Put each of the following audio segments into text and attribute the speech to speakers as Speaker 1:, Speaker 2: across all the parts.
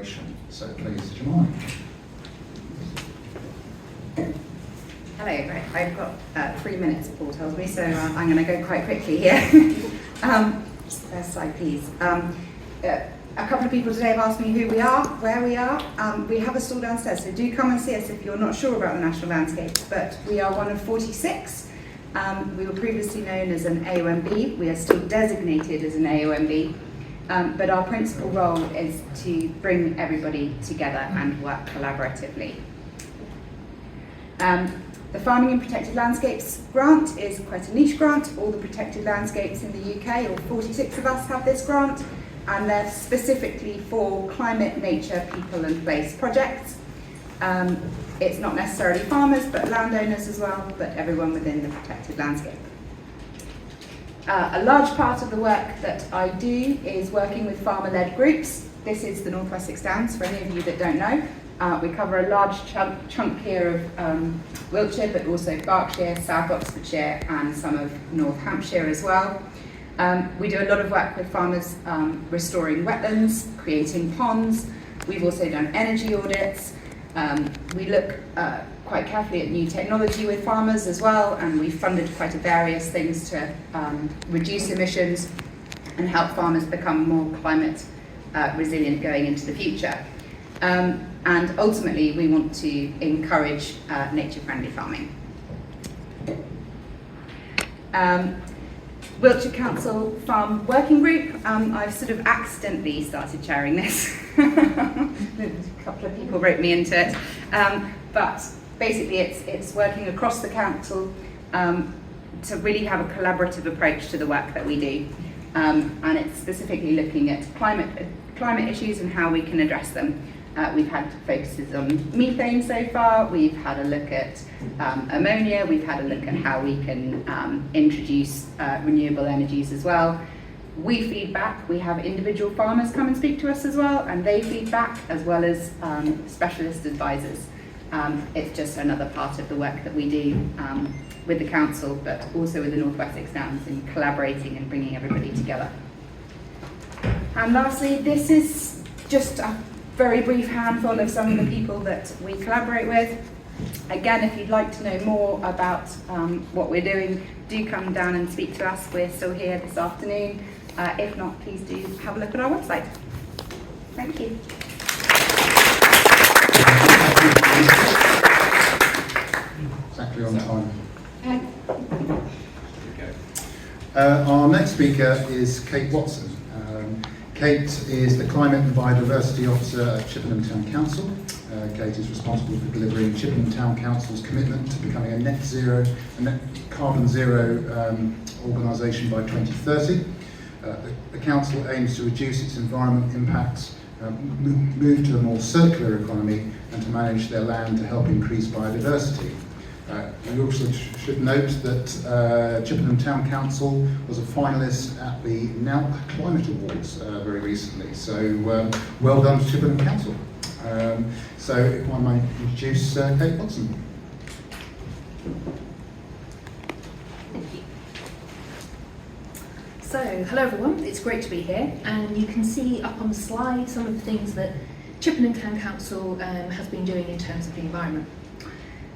Speaker 1: collaboration. So please, Jemima.
Speaker 2: Hello, right. I've got 3 minutes, Paul tells me, so I'm going to go quite quickly here. First slide, please. A couple of people today have asked me who we are, where we are. We have a stall downstairs, so do come and see us if you're not sure about the national landscapes, but we are one of 46. We were previously known as an AOMB. We are still designated as an AOMB, but our principal role is to bring everybody together and work collaboratively. The Farming in Protected Landscapes grant is quite a niche grant. All the protected landscapes in the UK, or 46 of us, have this grant, and they're specifically for climate, nature, people and place projects. It's not necessarily farmers, but landowners as well, but everyone within the protected landscape. A large part of the work that I do is working with farmer-led groups. This is the North Wessex Downs, for any of you that don't know. We cover a large chunk here of Wiltshire, but also Berkshire, South Oxfordshire and some of North Hampshire as well. We do a lot of work with farmers restoring wetlands, creating ponds. We've also done energy audits. We look quite carefully at new technology with farmers as well, and we've funded quite a various things to reduce emissions and help farmers become more climate resilient going into the future. And ultimately, we want to encourage nature-friendly farming. Wiltshire Council Farm Working Group. I've sort of accidentally started chairing this. A couple of people wrote me into it. But basically, it's working across the council to really have a collaborative approach to the work that we do. And it's specifically looking at climate issues and how we can address them. We've had focuses on methane so far, we've had a look at ammonia, we've had a look at how we can introduce renewable energies as well. We feed back, we have individual farmers come and speak to us as well, and they feed back as well as specialist advisors. It's just another part of the work that we do with the council, but also with the North Wessex Downs in collaborating and bringing everybody together. And lastly, this is just a very brief handful of some of the people that we collaborate with. Again, if you'd like to know more about what we're doing, do come down and speak to us. We're still here this afternoon. If not, please do have a look at our website. Thank you.
Speaker 1: Exactly on time. Our next speaker is Cate Watson. Cate is the Climate and Biodiversity Officer at Chippenham Town Council. Cate is responsible for delivering Chippenham Town Council's commitment to becoming a net carbon zero organisation by 2030. The council aims to reduce its environmental impacts, move to a more circular economy, and to manage their land to help increase biodiversity. We also should note that Chippenham Town Council was a finalist at the NALP Climate Awards very recently, so well done to Chippenham Council. So if I might introduce Cate Watson.
Speaker 3: Thank you. So, hello everyone, it's great to be here, and you can see up on the slide some of the things that Chippenham Town Council has been doing in terms of the environment.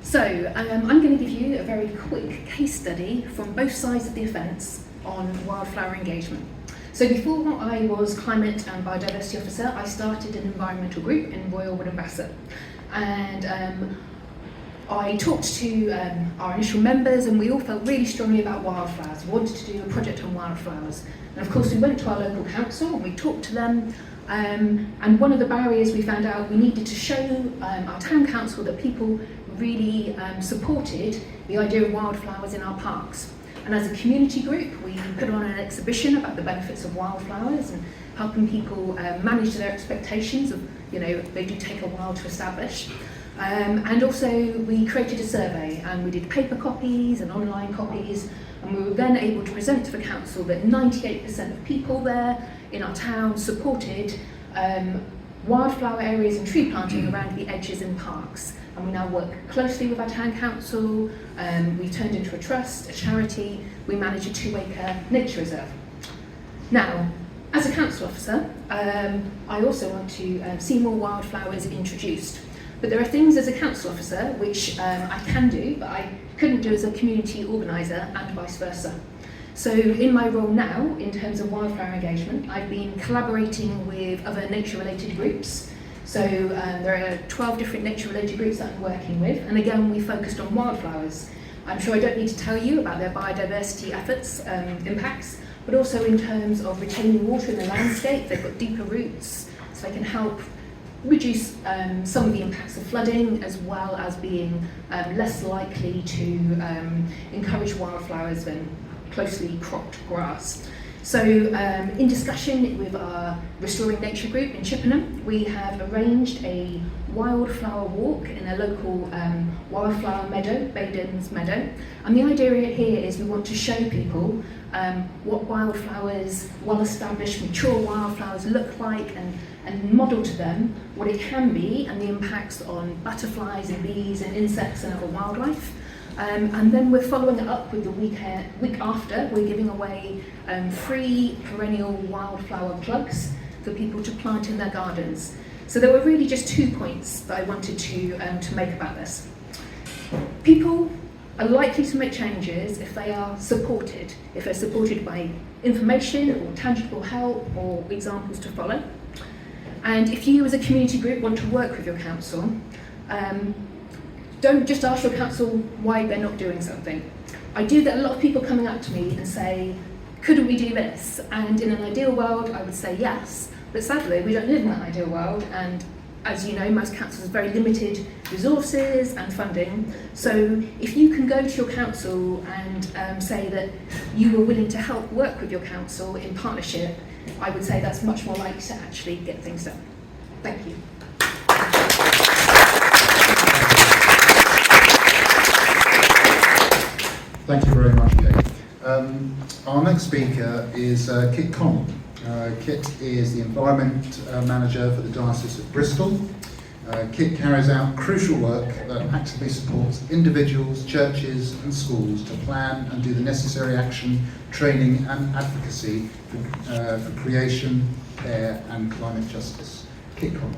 Speaker 3: So, I'm going to give you a very quick case study from both sides of the fence on wildflower engagement. So before I was Climate and Biodiversity Officer, I started an environmental group in Royal Wood and Bassett. And I talked to our initial members, and we all felt really strongly about wildflowers, wanted to do a project on wildflowers. And of course we went to our local council and we talked to them, and one of the barriers we found out, we needed to show our town council that people really supported the idea of wildflowers in our parks. And as a community group, we put on an exhibition about the benefits of wildflowers and helping people manage their expectations of, they do take a while to establish. And also we created a survey, and we did paper copies and online copies, and we were then able to present to the council that 98% of people there in our town supported wildflower areas and tree planting around the edges in parks. And we now work closely with our town council. We turned into a trust, a charity. We manage a 2-acre nature reserve. Now, As a council officer, I also want to see more wildflowers introduced. But there are things as a council officer which I can do, but I couldn't do as a community organiser, and vice versa. So in my role now, in terms of wildflower engagement, I've been collaborating with other nature-related groups. So there are 12 different nature-related groups that I'm working with, and again, we focused on wildflowers. I'm sure I don't need to tell you about their biodiversity efforts, impacts, but also in terms of retaining water in the landscape. They've got deeper roots, so they can help reduce some of the impacts of flooding, as well as being less likely to encourage wildflowers than closely cropped grass. So in discussion with our Restoring Nature group in Chippenham, we have arranged a wildflower walk in a local wildflower meadow, Baden's Meadow. And the idea here is we want to show people what wildflowers, well-established, mature wildflowers look like, and model to them what it can be and the impacts on butterflies and bees and insects and other wildlife. And then we're following it up with the week after. We're giving away free perennial wildflower plugs for people to plant in their gardens. So there were really just 2 points that I wanted to make about this. People are likely to make changes if they are supported, if they're supported by information or tangible help or examples to follow. And if you as a community group want to work with your council, don't just ask your council why they're not doing something. I do get a lot of people coming up to me and say, couldn't we do this? And in an ideal world, I would say yes. But sadly, we don't live in that ideal world. And as you know, most councils have very limited resources and funding. So if you can go to your council and say that you were willing to help work with your council in partnership, I would say that's much more likely to actually get things done. Thank you.
Speaker 1: Thank you very much, Kate. Our next speaker is Connell. Kit is the Environment Manager for the Diocese of Bristol. Kit carries out crucial work that actively supports individuals, churches and schools to plan and do the necessary action, training and advocacy for creation, care and climate justice. Kit Connell.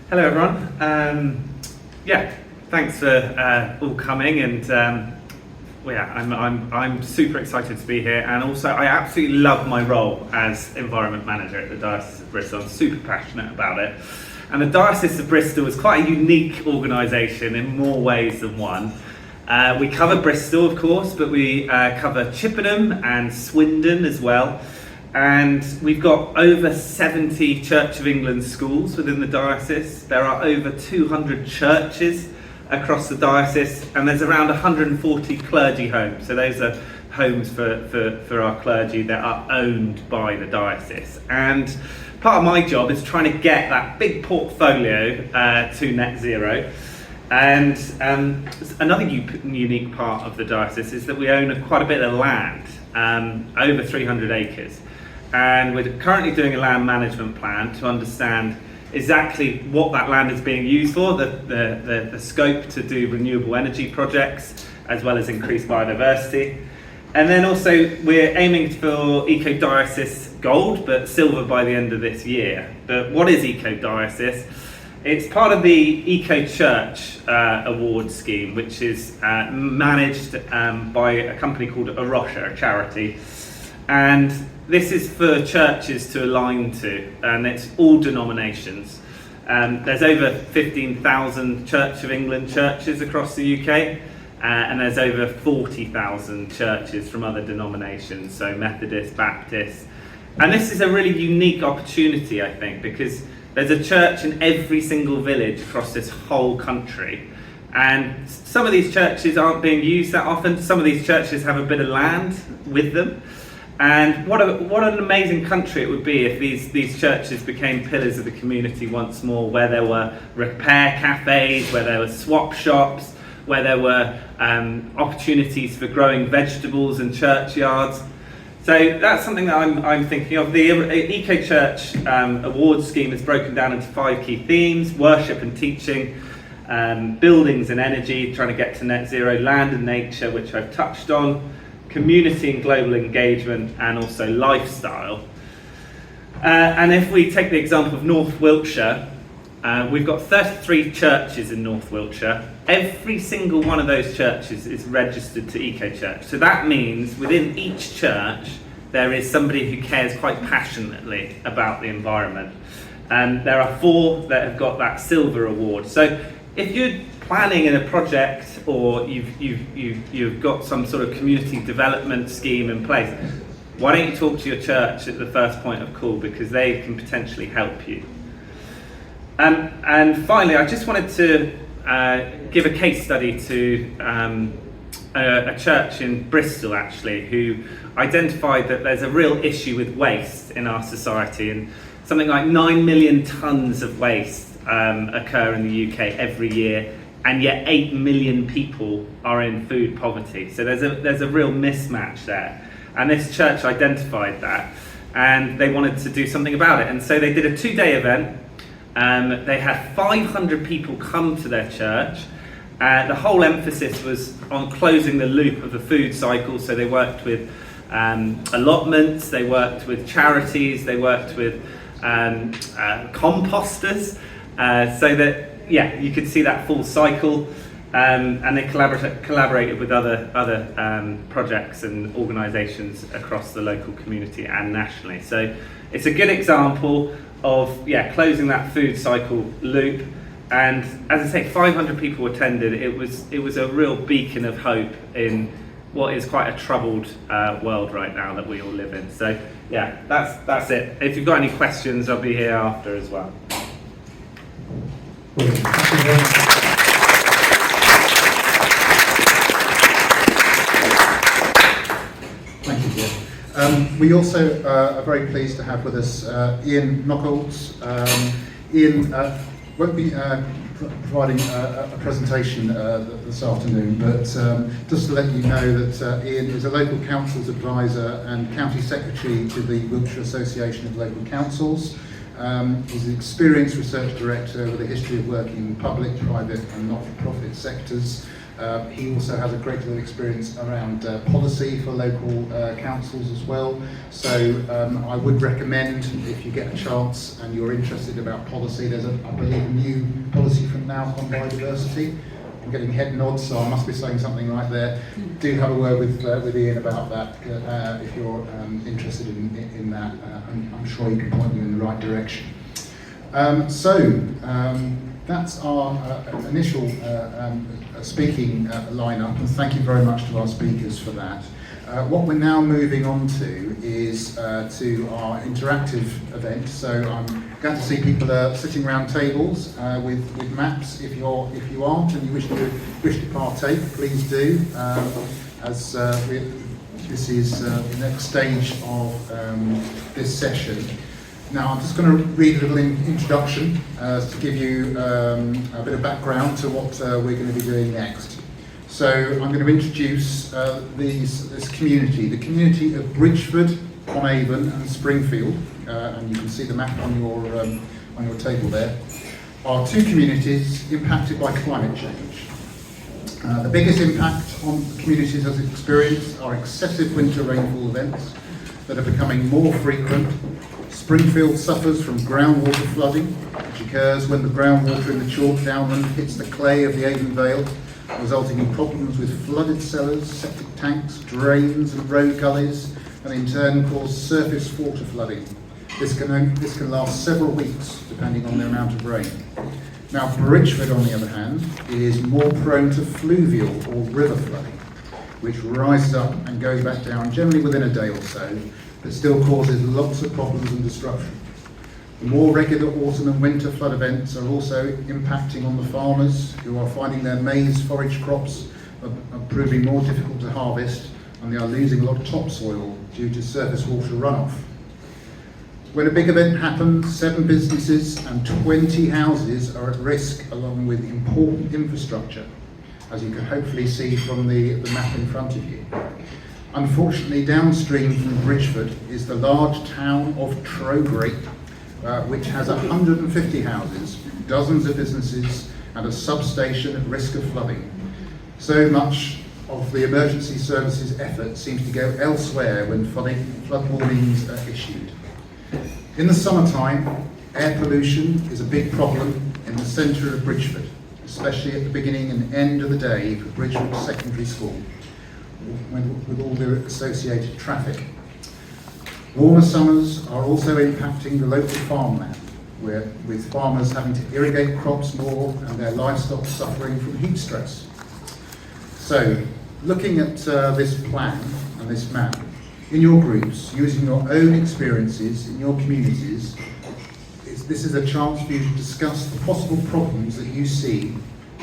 Speaker 4: Hello everyone. Thanks for all coming, and I'm super excited to be here, and also I absolutely love my role as Environment Manager at the Diocese of Bristol. I'm super passionate about it, and the Diocese of Bristol is quite a unique organisation in more ways than one. We cover Bristol, of course, but we cover Chippenham and Swindon as well. And we've got over 70 Church of England schools within the diocese. There are over 200 churches across the diocese, and there's around 140 clergy homes. So those are homes for our clergy that are owned by the diocese. And part of my job is trying to get that big portfolio to net zero. And another unique part of the diocese is that we own quite a bit of land, over 300 acres. And we're currently doing a land management plan to understand exactly what that land is being used for, the scope to do renewable energy projects, as well as increase biodiversity. And then also we're aiming for Eco Diocese Gold, but silver by the end of this year. But what is Eco Diocese? It's part of the Eco Church award scheme, which is managed by a company called Wiltshire, a charity. And this is for churches to align to, and it's all denominations. There's over 15,000 Church of England churches across the UK, and there's over 40,000 churches from other denominations, so Methodist, Baptist. And this is a really unique opportunity, I think, because there's a church in every single village across this whole country. And some of these churches aren't being used that often. Some of these churches have a bit of land with them. And what an amazing country it would be if these churches became pillars of the community once more, where there were repair cafes, where there were swap shops, where there were opportunities for growing vegetables in churchyards. So that's something that I'm thinking of. The Eco Church Awards scheme is broken down into 5 key themes: worship and teaching, buildings and energy, trying to get to net zero, land and nature, which I've touched on, community and global engagement, and also lifestyle. And if we take the example of North Wiltshire, we've got 33 churches in North Wiltshire. Every single one of those churches is registered to Eco Church. So that means within each church there is somebody who cares quite passionately about the environment. And there are 4 that have got that silver award. So if you're planning in a project, or you've got some sort of community development scheme in place, why don't you talk to your church at the first point of call, because they can potentially help you. And finally, I just wanted to give a case study to a church in Bristol, actually, who identified that there's a real issue with waste in our society, and something like 9 million tonnes of waste occur in the UK every year, and yet 8 million people are in food poverty. So there's a real mismatch there. And this church identified that, and they wanted to do something about it. And so they did a 2-day event. They had 500 people come to their church. The whole emphasis was on closing the loop of the food cycle. So they worked with allotments, they worked with charities, they worked with composters, so that you could see that full cycle. And they collaborated with other projects and organisations across the local community and nationally. So it's a good example of closing that food cycle loop. And as I say, 500 people attended. It was a real beacon of hope in what is quite a troubled world right now that we all live in. So that's it. If you've got any questions, I'll be here after as well.
Speaker 1: Thank you, Jeff. We also are very pleased to have with us Ian Knockolds. Ian won't be providing a presentation this afternoon, but just to let you know that Ian is a local councils advisor and county secretary to the Wiltshire Association of Local Councils. He's an experienced research director with a history of working in public, private and not-for-profit sectors. He also has a great deal of experience around policy for local councils as well. So I would recommend, if you get a chance and you're interested about policy, there's I believe a new policy from now on biodiversity. I'm getting head nods, so I must be saying something right there. Do have a word with Ian about that if you're interested in that. I'm sure he can point you in the right direction. That's our initial speaking lineup, and thank you very much to our speakers for that. What we're now moving on to is to our interactive event. So I'm glad to see people sitting around tables with maps. If you aren't and you wish to partake, please do. This is the next stage of this session. Now I'm just going to read a little introduction to give you a bit of background to what we're going to be doing next. So I'm going to introduce this community, the community of Bridgeford, Conavon and Springfield, and you can see the map on your table there, are 2 communities impacted by climate change. The biggest impact on the communities has experienced are excessive winter rainfall events that are becoming more frequent. Springfield suffers from groundwater flooding, which occurs when the groundwater in the chalk downland hits the clay of the Avon Vale, resulting in problems with flooded cellars, septic tanks, drains and road gullies, and in turn cause surface water flooding. This can last several weeks, depending on the amount of rain. Now, Bridgeford, on the other hand, is more prone to fluvial or river flooding, which rises up and goes back down generally within a day or so, but still causes lots of problems and destruction. The more regular autumn and winter flood events are also impacting on the farmers, who are finding their maize forage crops are proving more difficult to harvest, and they are losing a lot of topsoil due to surface water runoff. When a big event happens, 7 businesses and 20 houses are at risk, along with important infrastructure, as you can hopefully see from the map in front of you. Unfortunately, downstream from Bridgeford is the large town of Trowbridge, which has 150 houses, dozens of businesses and a substation at risk of flooding. So much of the emergency services effort seems to go elsewhere when flood warnings are issued. In the summertime, air pollution is a big problem in the centre of Bridgeford, especially at the beginning and end of the day for Bridgeford Secondary School, with all the associated traffic. Warmer summers are also impacting the local farmland, with farmers having to irrigate crops more and their livestock suffering from heat stress. So, looking at this plan and this map, in your groups, using your own experiences in your communities, this is a chance for you to discuss the possible problems that you see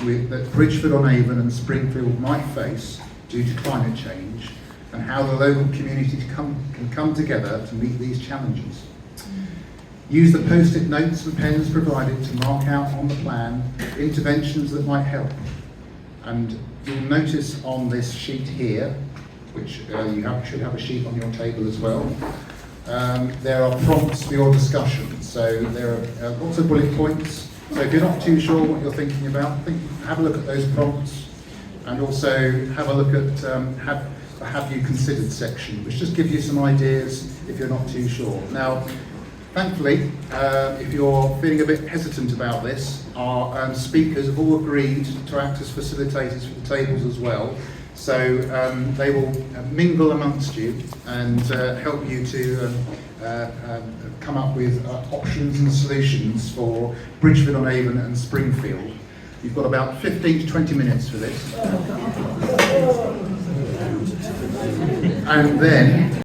Speaker 1: that Bridgeford-on-Avon and Springfield might face due to climate change, and how the local community can come together to meet these challenges. Use the post-it notes and pens provided to mark out on the plan interventions that might help. And you'll notice on this sheet here, which should have a sheet on your table as well, there are prompts for your discussion. So there are lots of bullet points. So if you're not too sure what you're thinking about, have a look at those prompts, and also have a look at have you considered section, which just gives you some ideas if you're not too sure. Now, thankfully, if you're feeling a bit hesitant about this, our speakers have all agreed to act as facilitators for the tables as well. So they will mingle amongst you and help you to come up with options and solutions for Bridgeford-on-Avon and Springfield. You've got about 15 to 20 minutes for this. And then